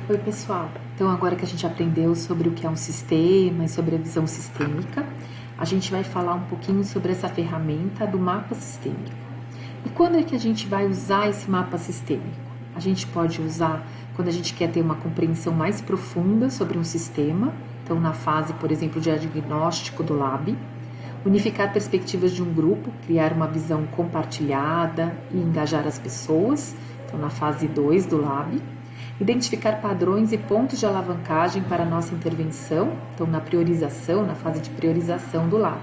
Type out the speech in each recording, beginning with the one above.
Oi, pessoal. Então, agora que a gente aprendeu sobre o que é um sistema e sobre a visão sistêmica, a gente vai falar um pouquinho sobre essa ferramenta do mapa sistêmico. E quando é que a gente vai usar esse mapa sistêmico? A gente pode usar quando a gente quer ter uma compreensão mais profunda sobre um sistema, então na fase, por exemplo, de diagnóstico do LAB, unificar perspectivas de um grupo, criar uma visão compartilhada e engajar as pessoas, então na fase 2 do LAB, identificar padrões e pontos de alavancagem para a nossa intervenção, então na priorização, na fase de priorização do LAB.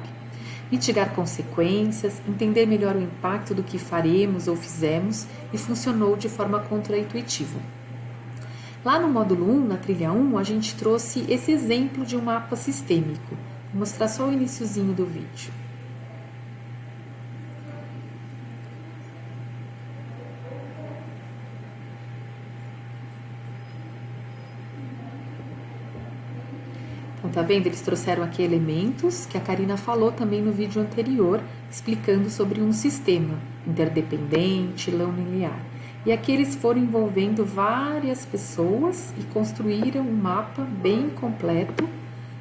Mitigar consequências, entender melhor o impacto do que faremos ou fizemos e funcionou de forma contraintuitiva. Lá no módulo 1, na trilha 1, a gente trouxe esse exemplo de um mapa sistêmico. Vou mostrar só o iniciozinho do vídeo. Então, tá vendo? Eles trouxeram aqui elementos que a Karina falou também no vídeo anterior, explicando sobre um sistema interdependente, não linear. E aqui eles foram envolvendo várias pessoas e construíram um mapa bem completo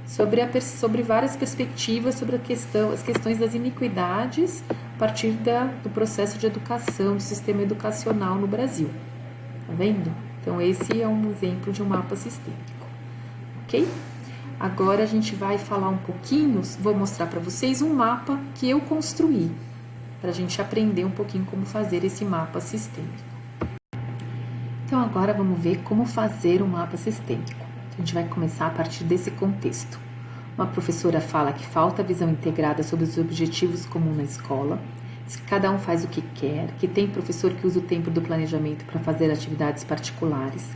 sobre várias perspectivas sobre as questões das iniquidades a partir do processo de educação, do sistema educacional no Brasil. Tá vendo? Então, esse é um exemplo de um mapa sistêmico. Ok? Agora a gente vai falar um pouquinho, vou mostrar para vocês um mapa que eu construí, para a gente aprender um pouquinho como fazer esse mapa sistêmico. Então agora vamos ver como fazer um mapa sistêmico. A gente vai começar a partir desse contexto. Uma professora fala que falta visão integrada sobre os objetivos comuns na escola, diz que cada um faz o que quer, que tem professor que usa o tempo do planejamento para fazer atividades particulares,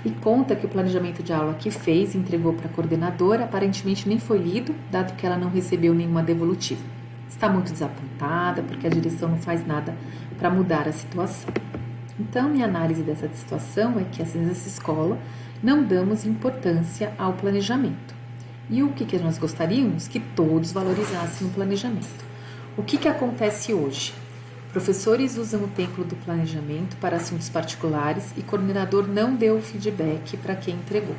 e conta que o planejamento de aula que fez e entregou para a coordenadora aparentemente nem foi lido, dado que ela não recebeu nenhuma devolutiva. Está muito desapontada porque a direção não faz nada para mudar a situação. Então, minha análise dessa situação é que nessa escola não damos importância ao planejamento. E o que nós gostaríamos? Que todos valorizassem o planejamento. O que acontece hoje? Professores usam o tempo do planejamento para assuntos particulares e o coordenador não deu o feedback para quem entregou.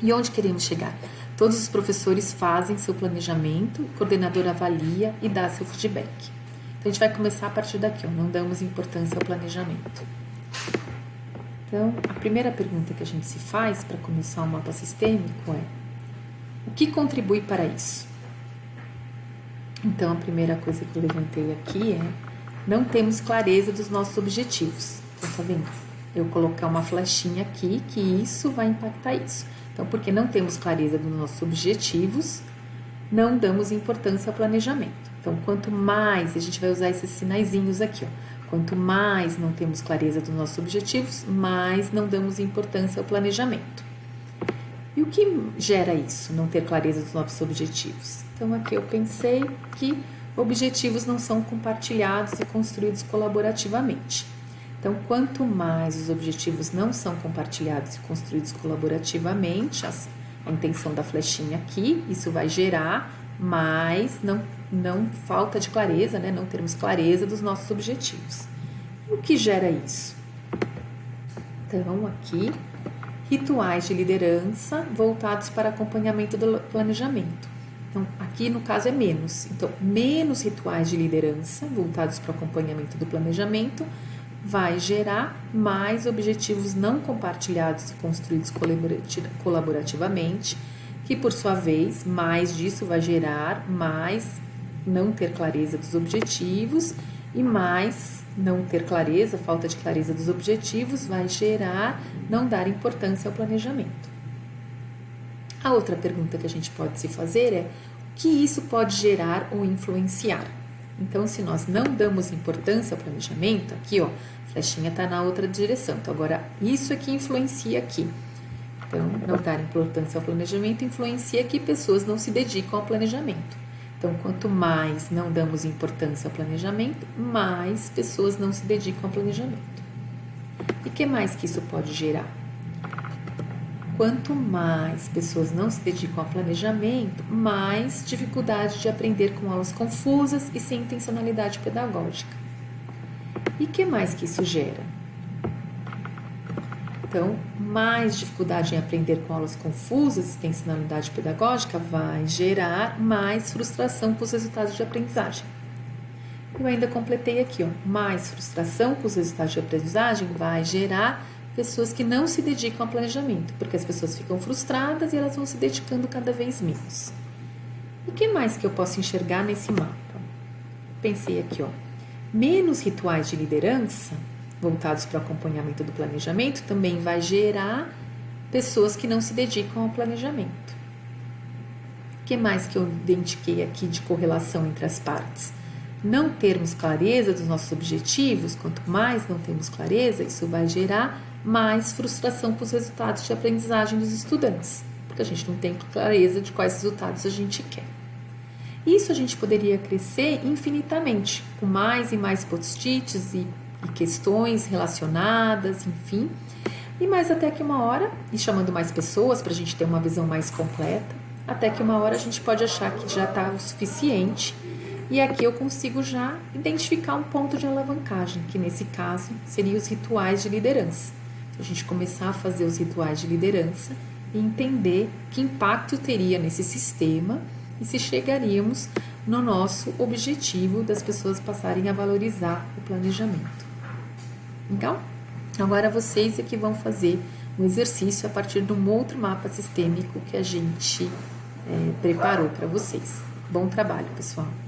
E onde queremos chegar? Todos os professores fazem seu planejamento, o coordenador avalia e dá seu feedback. Então, a gente vai começar a partir daqui, não damos importância ao planejamento. Então, a primeira pergunta que a gente se faz para começar um mapa sistêmico é: o que contribui para isso? Então, a primeira coisa que eu levantei aqui é: não temos clareza dos nossos objetivos. Então, tá vendo? Eu colocar uma flechinha aqui, que isso vai impactar isso. Então, porque não temos clareza dos nossos objetivos, não damos importância ao planejamento. Então, quanto mais, a gente vai usar esses sinaizinhos aqui, ó. Quanto mais não temos clareza dos nossos objetivos, mais não damos importância ao planejamento. E o que gera isso, não ter clareza dos nossos objetivos? Então, aqui eu pensei que objetivos não são compartilhados e construídos colaborativamente. Então, quanto mais os objetivos não são compartilhados e construídos colaborativamente, a intenção da flechinha aqui, isso vai gerar mais não falta de clareza, né? Não termos clareza dos nossos objetivos. E o que gera isso? Então, aqui, rituais de liderança voltados para acompanhamento do planejamento. Então, aqui no caso é menos. Então, menos rituais de liderança voltados para o acompanhamento do planejamento vai gerar mais objetivos não compartilhados e construídos colaborativamente, que por sua vez, mais disso vai gerar mais não ter clareza dos objetivos e mais não ter clareza, falta de clareza dos objetivos vai gerar não dar importância ao planejamento. A outra pergunta que a gente pode se fazer é: o que isso pode gerar ou influenciar? Então, se nós não damos importância ao planejamento, aqui ó, a flechinha está na outra direção. Então, agora isso aqui influencia aqui. Então, não dar importância ao planejamento influencia que pessoas não se dedicam ao planejamento. Então, quanto mais não damos importância ao planejamento, mais pessoas não se dedicam ao planejamento. E o que mais que isso pode gerar? Quanto mais pessoas não se dedicam ao planejamento, mais dificuldade de aprender com aulas confusas e sem intencionalidade pedagógica. E o que mais que isso gera? Então, mais dificuldade em aprender com aulas confusas e intencionalidade pedagógica vai gerar mais frustração com os resultados de aprendizagem. Eu ainda completei aqui, ó, mais frustração com os resultados de aprendizagem vai gerar pessoas que não se dedicam ao planejamento, porque as pessoas ficam frustradas e elas vão se dedicando cada vez menos. E o que mais que eu posso enxergar nesse mapa? Pensei aqui, ó, menos rituais de liderança voltados para o acompanhamento do planejamento também vai gerar pessoas que não se dedicam ao planejamento. O que mais que eu identifiquei aqui de correlação entre as partes? Não termos clareza dos nossos objetivos, quanto mais não temos clareza, isso vai gerar mais frustração com os resultados de aprendizagem dos estudantes, porque a gente não tem clareza de quais resultados a gente quer. Isso a gente poderia crescer infinitamente, com mais e mais post-its e questões relacionadas, enfim, e mais até que uma hora, e chamando mais pessoas para a gente ter uma visão mais completa, até que uma hora a gente pode achar que já está o suficiente. E aqui eu consigo já identificar um ponto de alavancagem, que nesse caso seria os rituais de liderança. Então, a gente começar a fazer os rituais de liderança e entender que impacto teria nesse sistema e se chegaríamos no nosso objetivo das pessoas passarem a valorizar o planejamento. Então, agora vocês é que vão fazer um exercício a partir de um outro mapa sistêmico que a gente preparou para vocês. Bom trabalho, pessoal!